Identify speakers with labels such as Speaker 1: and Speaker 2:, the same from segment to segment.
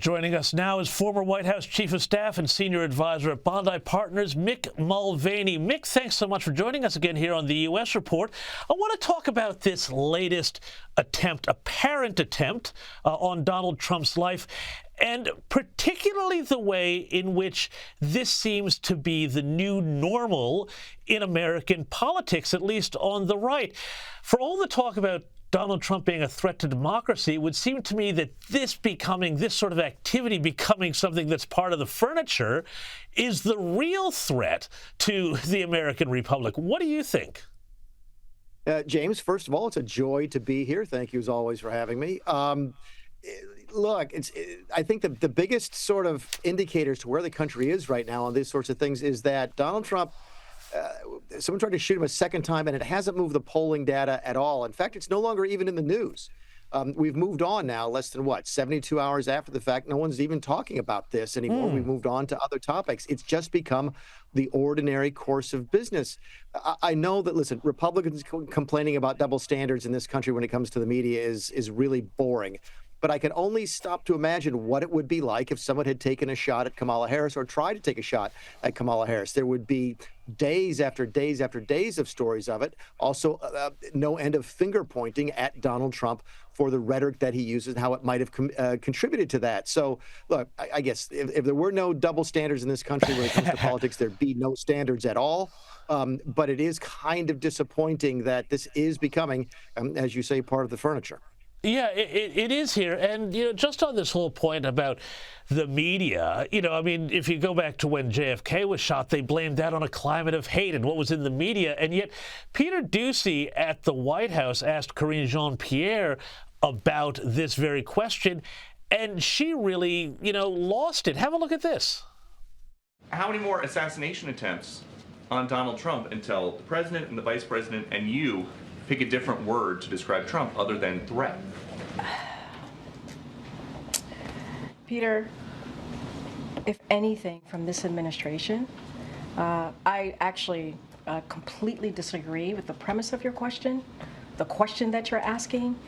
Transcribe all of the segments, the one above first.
Speaker 1: Joining us now is former White House Chief of Staff and Senior Advisor at Bondi Partners, Mick Mulvaney. Mick, thanks so much for joining us again here on the U.S. Report. I want to talk about this latest apparent attempt on Donald Trump's life, and particularly the way in which this seems to be the new normal in American politics, at least on the right. For all the talk about Donald Trump being a threat to democracy, it would seem to me that this sort of activity becoming something that's part of the furniture is the real threat to the American Republic. What do you think?
Speaker 2: James, first of all, it's a joy to be here. Thank you, as always, for having me. Look, I think the biggest sort of indicators to where the country is right now on these sorts of things is that Donald Trump, someone tried to shoot him a second time, and it hasn't moved the polling data at all. In fact, it's no longer even in the news. We've moved on now, less than 72 hours after the fact. No one's even talking about this anymore. We've moved on to other topics. It's just become the ordinary course of business. I know that, listen, Republicans complaining about double standards in this country when it comes to the media is really boring. But I can only stop to imagine what it would be like if someone had taken a shot at Kamala Harris or tried to take a shot at Kamala Harris. There would be days after days after days of stories of it. Also, no end of finger pointing at Donald Trump for the rhetoric that he uses and how it might have contributed to that. So, look, I guess if there were no double standards in this country when it comes to politics, there'd be no standards at all. But it is kind of disappointing that this is becoming, as you say, part of the furniture.
Speaker 1: Yeah, it is here. And, just on this whole point about the media, I mean, if you go back to when JFK was shot, they blamed that on a climate of hate and what was in the media. And yet Peter Doocy at the White House asked Karine Jean-Pierre about this very question, and she really, lost it. Have a look at this.
Speaker 3: How many more assassination attempts on Donald Trump until the president and the vice president and you pick a different word to describe Trump other than threat?
Speaker 4: Peter, if anything from this administration, I actually completely disagree with the premise of your question, the question that you're asking.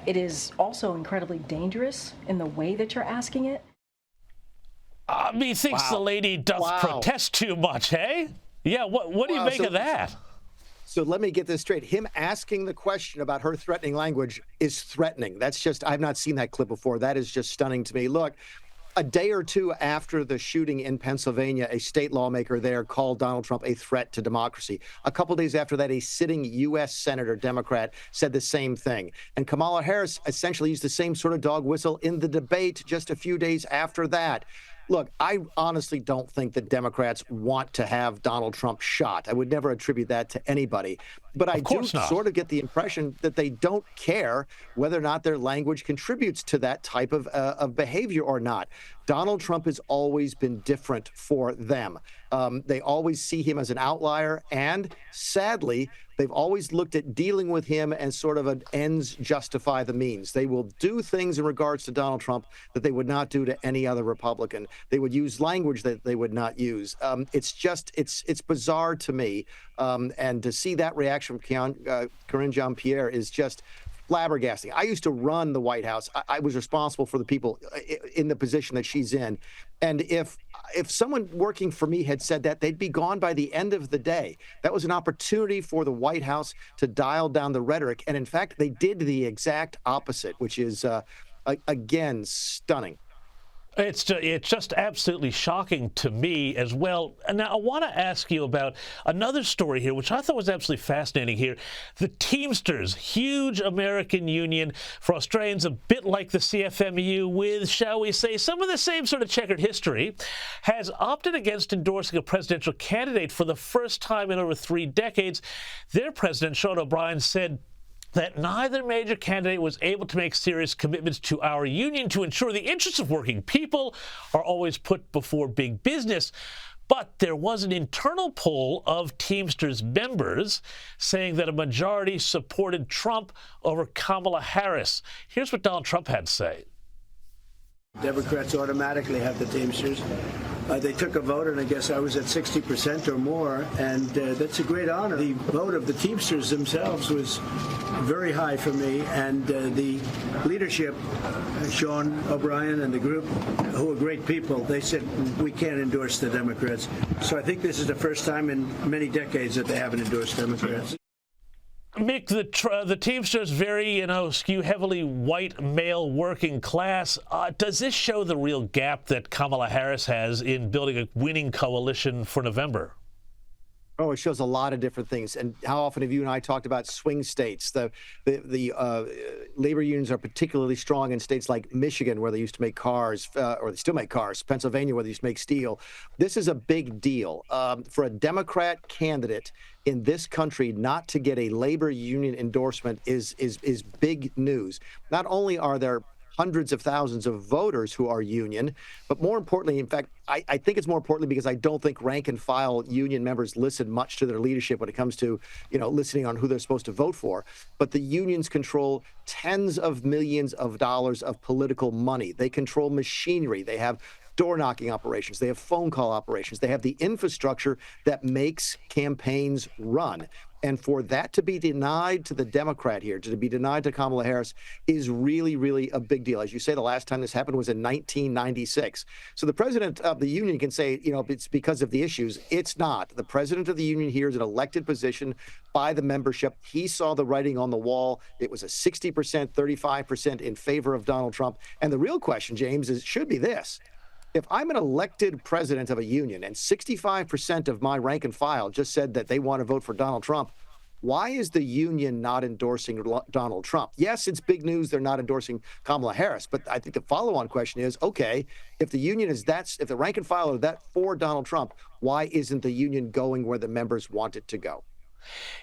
Speaker 4: It is also incredibly dangerous in the way that you're asking it.
Speaker 1: Methinks the lady doth protest too much, hey? Yeah, what do you make of that?
Speaker 2: So let me get this straight. Him asking the question about her threatening language is threatening. That's just, I've not seen that clip before. That is just stunning to me. Look, a day or two after the shooting in Pennsylvania, a state lawmaker there called Donald Trump a threat to democracy. A couple days after that, a sitting U.S. Senator, Democrat, said the same thing. And Kamala Harris essentially used the same sort of dog whistle in the debate just a few days after that. Look, I honestly don't think that Democrats want to have Donald Trump shot. I would never attribute that to anybody. But I do sort of get the impression that they don't care whether or not their language contributes to that type of behavior or not. Donald Trump has always been different for them. They always see him as an outlier, and sadly, they've always looked at dealing with him as sort of an ends justify the means. They will do things in regards to Donald Trump that they would not do to any other Republican. They would use language that they would not use. It's bizarre to me, and to see that reaction from Karine Jean-Pierre is just flabbergasting. I used to run the White House. I was responsible for the people in the position that she's in. And if someone working for me had said that, they'd be gone by the end of the day. That was an opportunity for the White House to dial down the rhetoric. And in fact, they did the exact opposite, which is, again, stunning.
Speaker 1: It's just absolutely shocking to me as well. And now I want to ask you about another story here, which I thought was absolutely fascinating here. The Teamsters, huge American union for Australians, a bit like the CFMU with, shall we say, some of the same sort of checkered history, has opted against endorsing a presidential candidate for the first time in over 3 decades. Their president, Sean O'Brien, said that neither major candidate was able to make serious commitments to our union to ensure the interests of working people are always put before big business. But there was an internal poll of Teamsters members saying that a majority supported Trump over Kamala Harris. Here's what Donald Trump had to say.
Speaker 5: Democrats automatically have the Teamsters. They took a vote, and I guess I was at 60% or more, and that's a great honor. The vote of the Teamsters themselves was very high for me, and the leadership, Sean O'Brien and the group, who are great people, they said we can't endorse the Democrats. So I think this is the first time in many decades that they haven't endorsed Democrats.
Speaker 1: Mick, the Teamsters very, skew heavily white male working class. Does this show the real gap that Kamala Harris has in building a winning coalition for November?
Speaker 2: Oh, it shows a lot of different things. And how often have you and I talked about swing states? The labor unions are particularly strong in states like Michigan, where they used to make cars, or they still make cars, Pennsylvania, where they used to make steel. This is a big deal. For a Democrat candidate in this country not to get a labor union endorsement is big news. Not only are there hundreds of thousands of voters who are union, but more importantly, in fact, I think it's more importantly because I don't think rank and file union members listen much to their leadership when it comes to, listening on who they're supposed to vote for. But the unions control tens of millions of dollars of political money. They control machinery. They have door knocking operations. They have phone call operations. They have the infrastructure that makes campaigns run. And for that to be denied to the Democrat here, to be denied to Kamala Harris, is really, really a big deal. As you say, the last time this happened was in 1996. So the president of the union can say, it's because of the issues. It's not. The president of the union here is an elected position by the membership. He saw the writing on the wall. It was a 60%, 35% in favor of Donald Trump. And the real question, James, should be this. If I'm an elected president of a union and 65% of my rank and file just said that they want to vote for Donald Trump, why is the union not endorsing Donald Trump? Yes, it's big news they're not endorsing Kamala Harris, but I think the follow-on question is, okay, if the union is if the rank and file are that for Donald Trump, why isn't the union going where the members want it to go?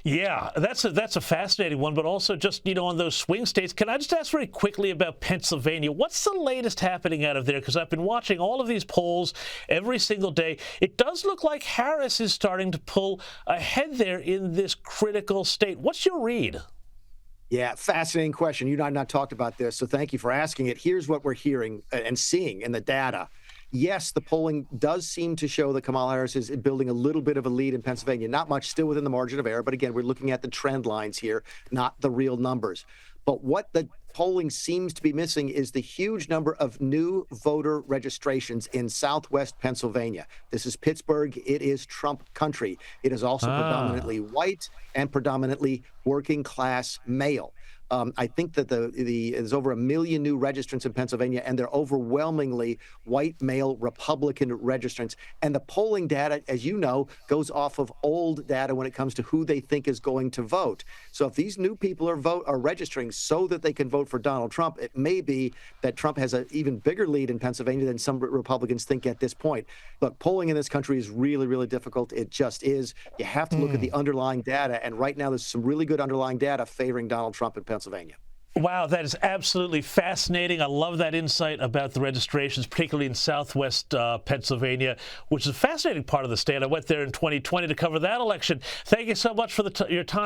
Speaker 1: Yeah, that's a fascinating one, but also just, on those swing states. Can I just ask very quickly about Pennsylvania? What's the latest happening out of there? Because I've been watching all of these polls every single day. It does look like Harris is starting to pull ahead there in this critical state. What's your read?
Speaker 2: Yeah, fascinating question. You and I have not talked about this, so thank you for asking it. Here's what we're hearing and seeing in the data. Yes, the polling does seem to show that Kamala Harris is building a little bit of a lead in Pennsylvania. Not much, still within the margin of error. But again, we're looking at the trend lines here, not the real numbers. But what the polling seems to be missing is the huge number of new voter registrations in Southwest Pennsylvania. This is Pittsburgh. It is Trump country. It is also predominantly white and predominantly working class male. I think that there's over 1 million new registrants in Pennsylvania, and they're overwhelmingly white male Republican registrants. And the polling data, as you know, goes off of old data when it comes to who they think is going to vote. So if these new people are registering so that they can vote for Donald Trump, it may be that Trump has an even bigger lead in Pennsylvania than some Republicans think at this point. Look, polling in this country is really, really difficult. It just is. You have to look at the underlying data, and right now there's some really good underlying data favoring Donald Trump in Pennsylvania.
Speaker 1: Wow, that is absolutely fascinating. I love that insight about the registrations, particularly in Southwest Pennsylvania, which is a fascinating part of the state. I went there in 2020 to cover that election. Thank you so much for your time.